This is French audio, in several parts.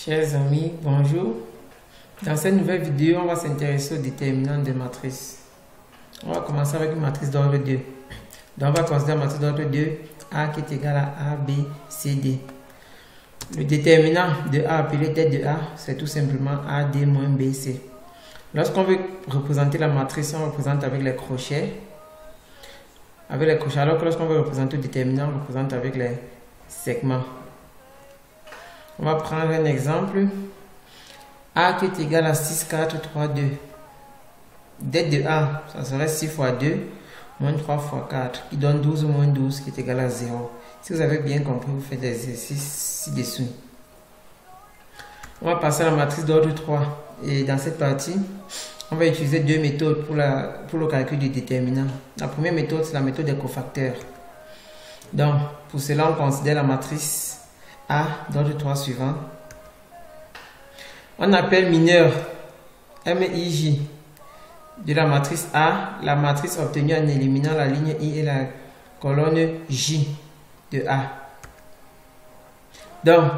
Chers amis, bonjour. Dans cette nouvelle vidéo, on va s'intéresser aux déterminants de matrice. On va commencer avec une matrice d'ordre 2. Donc, on va considérer la matrice d'ordre 2, A qui est égal à A, B, C, D. Le déterminant de A appelé tête de A, c'est tout simplement A, D moins B, C. Lorsqu'on veut représenter la matrice, on représente avec les crochets. Alors que lorsqu'on veut représenter le déterminant, on représente avec les segments. On va prendre un exemple. A qui est égal à 6, 4, 3, 2. Tête de A, ça serait 6 fois 2, moins 3 fois 4, qui donne 12 moins 12, qui est égal à 0. Si vous avez bien compris, vous faites l'exercice ci-dessous. On va passer à la matrice d'ordre 3. Et dans cette partie, on va utiliser deux méthodes pour le calcul du déterminant. La première méthode, c'est la méthode des cofacteurs. Donc, pour cela, on considère la matrice A d'ordre 3 suivant. On appelle mineur MIJ de la matrice A, la matrice obtenue en éliminant la ligne I et la colonne J de A. Donc,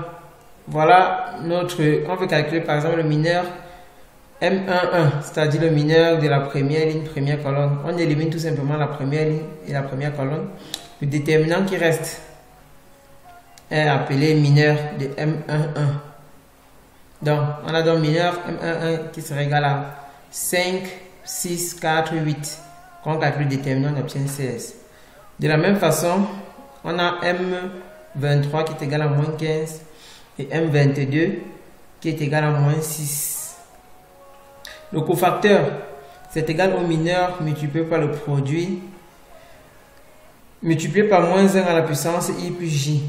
voilà on veut calculer par exemple le mineur M11, c'est-à-dire le mineur de la première ligne, première colonne. On élimine tout simplement la première ligne et la première colonne. Le déterminant qui reste est appelé mineur de M11. Donc, on a donc mineur M11 qui serait égal à 5, 6, 4, 8. Quand on calcule le déterminant, on obtient 16. De la même façon, on a M23 qui est égal à moins 15 et M22 qui est égal à moins 6. Le cofacteur, c'est égal au mineur multiplié par le produit multiplié par moins 1 à la puissance I plus J.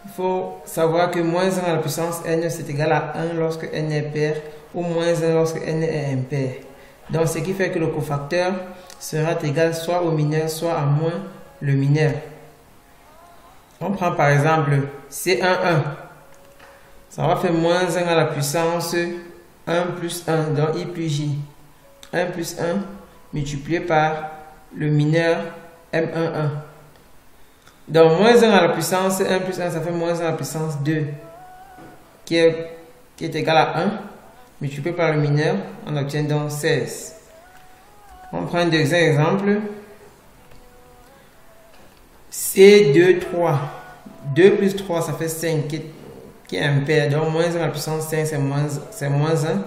Il faut savoir que moins 1 à la puissance n, c'est égal à 1 lorsque n est pair ou moins 1 lorsque n est impair. Donc, ce qui fait que le cofacteur sera égal soit au mineur, soit à moins le mineur. On prend par exemple C11. Ça va faire moins 1 à la puissance 1 plus 1, donc I plus J. 1 plus 1 multiplié par le mineur M11. Donc, moins 1 à la puissance 1 plus 1, ça fait moins 1 à la puissance 2, qui est égal à 1, multiplié par le mineur, on obtient donc 16. On prend un deuxième exemple. C2, 3. 2 plus 3, ça fait 5, qui est impair. Donc, moins 1 à la puissance 5, c'est moins 1,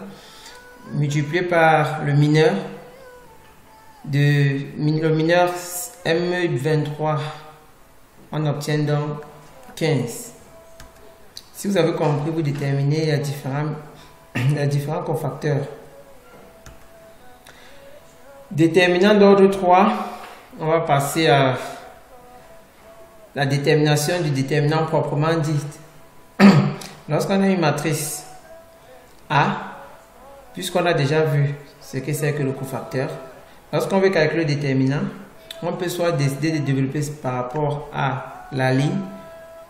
multiplié par le mineur, M23. On obtient donc 15. Si vous avez compris, vous déterminez les différents cofacteurs. Déterminant d'ordre 3, on va passer à la détermination du déterminant proprement dit. Lorsqu'on a une matrice A, puisqu'on a déjà vu ce que c'est que le cofacteur, lorsqu'on veut calculer le déterminant, on peut soit décider de développer par rapport à la ligne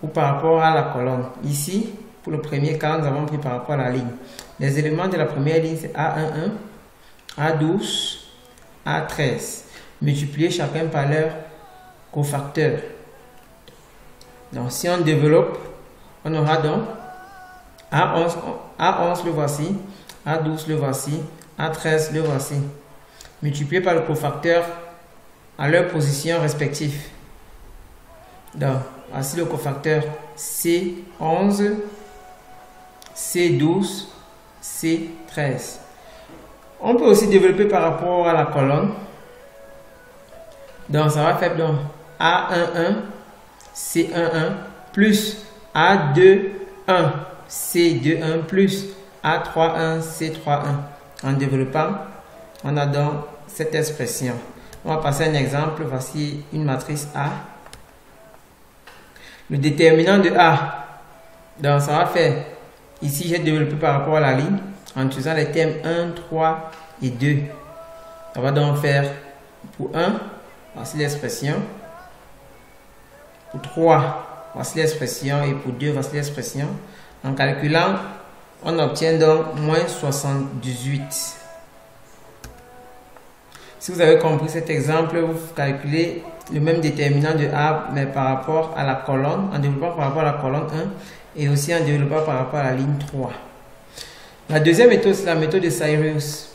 ou par rapport à la colonne. Ici, pour le premier cas, nous avons pris par rapport à la ligne. Les éléments de la première ligne, c'est A11, A12, A13. Multiplier chacun par leur cofacteur. Donc, si on développe, on aura donc A11 le voici, A12 le voici, A13 le voici. Multiplié par le cofacteur à leur position respective. Donc, voici le cofacteur C11, C12, C13. On peut aussi développer par rapport à la colonne. Donc, ça va faire donc A11, C11 plus A21, C21 plus A31, C31. En développant, on a donc cette expression. On va passer à un exemple. Voici une matrice A. Le déterminant de A. Donc, ça va faire. Ici, j'ai développé par rapport à la ligne en utilisant les termes 1, 3 et 2. On va donc faire pour 1, voici l'expression. Pour 3, voici l'expression. Et pour 2, voici l'expression. En calculant, on obtient donc moins 78. Si vous avez compris cet exemple, vous calculez le même déterminant de A, mais par rapport à la colonne, en développant par rapport à la colonne 1, et aussi en développant par rapport à la ligne 3. La deuxième méthode, c'est la méthode de Cyrus.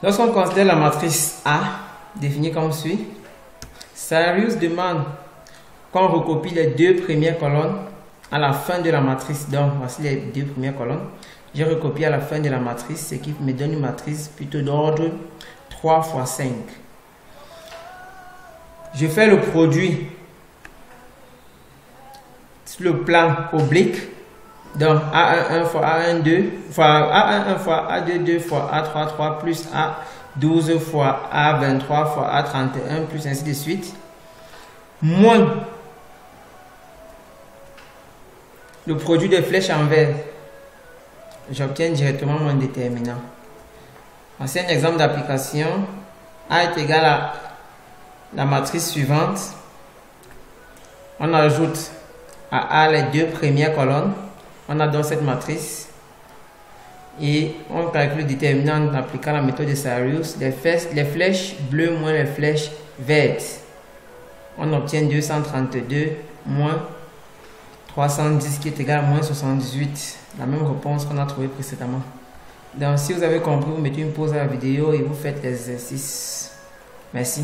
Lorsqu'on considère la matrice A, définie comme suit, Cyrus demande qu'on recopie les deux premières colonnes à la fin de la matrice. Donc, voici les deux premières colonnes. J'ai recopié à la fin de la matrice, ce qui me donne une matrice plutôt d'ordre 3 x 5. Je fais le produit sur le plan oblique. Donc, A11 fois A12 fois A11 fois A22 fois A33 plus A12 fois A23 fois A31 plus ainsi de suite. Moins le produit de flèches en vert. J'obtiens directement mon déterminant. Voici un exemple d'application. A est égal à la matrice suivante. On ajoute à A les deux premières colonnes. On a donc cette matrice et on calcule le déterminant en appliquant la méthode de Cyrus. Les flèches bleues moins les flèches vertes. On obtient 232 moins 310 qui est égal à moins 78. La même réponse qu'on a trouvée précédemment. Donc si vous avez compris, vous mettez une pause à la vidéo et vous faites l'exercice. Merci.